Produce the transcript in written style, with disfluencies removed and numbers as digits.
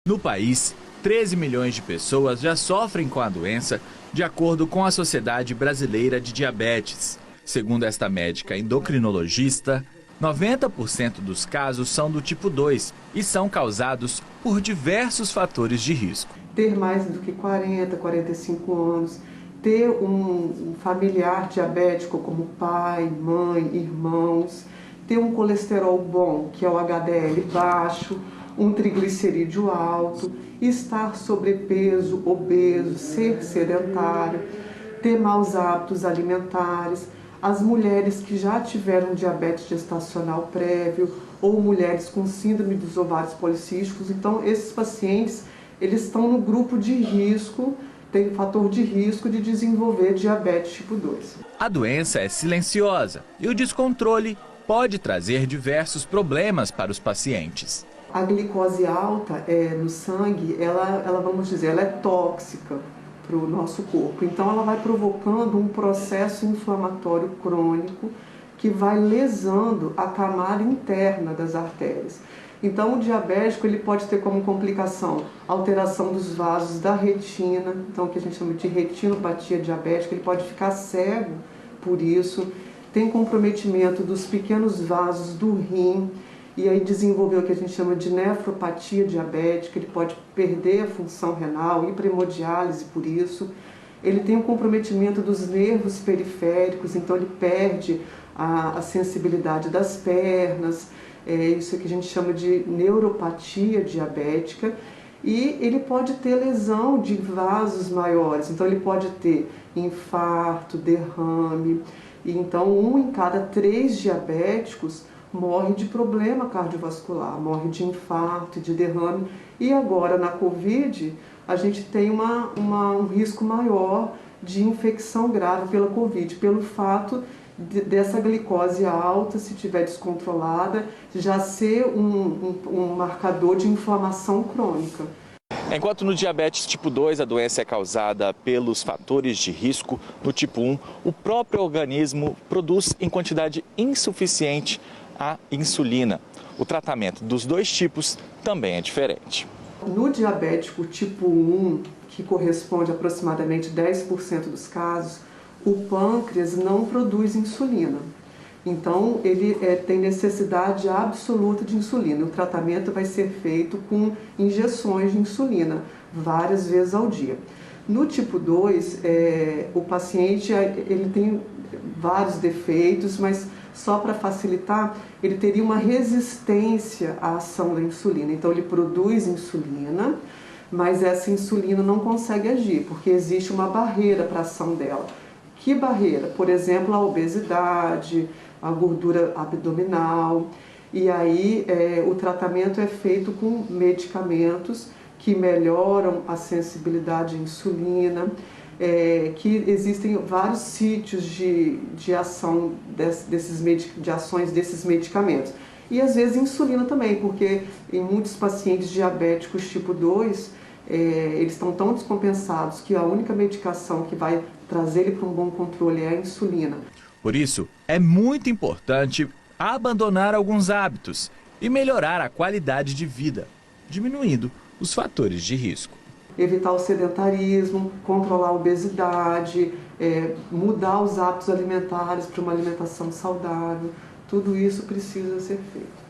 No país, 13 milhões de pessoas já sofrem com a doença, de acordo com a Sociedade Brasileira de Diabetes. Segundo esta médica endocrinologista, 90% dos casos são do tipo 2 e são causados por diversos fatores de risco. Ter mais do que 40, 45 anos, ter um familiar diabético como pai, mãe, irmãos, ter um colesterol bom, que é o HDL baixo, um triglicerídeo alto, estar sobrepeso, obeso, ser sedentário, ter maus hábitos alimentares, as mulheres que já tiveram diabetes gestacional prévio ou mulheres com síndrome dos ovários policísticos. Então, esses pacientes, eles estão no grupo de risco, tem fator de risco de desenvolver diabetes tipo 2. A doença é silenciosa e o descontrole pode trazer diversos problemas para os pacientes. A glicose alta no sangue, vamos dizer, ela é tóxica para o nosso corpo. Então, ela vai provocando um processo inflamatório crônico que vai lesando a camada interna das artérias. Então, o diabético ele pode ter como complicação alteração dos vasos da retina, então o que a gente chama de retinopatia diabética, ele pode ficar cego por isso, tem comprometimento dos pequenos vasos do rim, e aí desenvolveu o que a gente chama de nefropatia diabética, ele pode perder a função renal, ir para hemodiálise por isso. Ele tem um comprometimento dos nervos periféricos, então ele perde a sensibilidade das pernas, isso que a gente chama de neuropatia diabética, e ele pode ter lesão de vasos maiores, então ele pode ter infarto, derrame, e então 1 em cada 3 diabéticos morre de problema cardiovascular, morre de infarto, de derrame. E agora na Covid, a gente tem um risco maior de infecção grave pela Covid, pelo fato dessa glicose alta, se estiver descontrolada, já ser um marcador de inflamação crônica. Enquanto no diabetes tipo 2 a doença é causada pelos fatores de risco, no tipo 1 o próprio organismo produz em quantidade insuficiente a insulina. O tratamento dos dois tipos também é diferente. No diabético tipo 1, que corresponde a aproximadamente 10% dos casos, o pâncreas não produz insulina. Então, ele tem necessidade absoluta de insulina. O tratamento vai ser feito com injeções de insulina, várias vezes ao dia. No tipo 2, o paciente ele tem vários defeitos, mas só para facilitar, ele teria uma resistência à ação da insulina. Então, ele produz insulina, mas essa insulina não consegue agir, porque existe uma barreira para a ação dela. Que barreira? Por exemplo, a obesidade, a gordura abdominal. E aí, o tratamento é feito com medicamentos que melhoram a sensibilidade à insulina, que existem vários sítios de ação de ações desses medicamentos. E às vezes insulina também, porque em muitos pacientes diabéticos tipo 2, eles estão tão descompensados que a única medicação que vai trazer ele para um bom controle é a insulina. Por isso, é muito importante abandonar alguns hábitos e melhorar a qualidade de vida, diminuindo os fatores de risco. Evitar o sedentarismo, controlar a obesidade, mudar os hábitos alimentares para uma alimentação saudável, tudo isso precisa ser feito.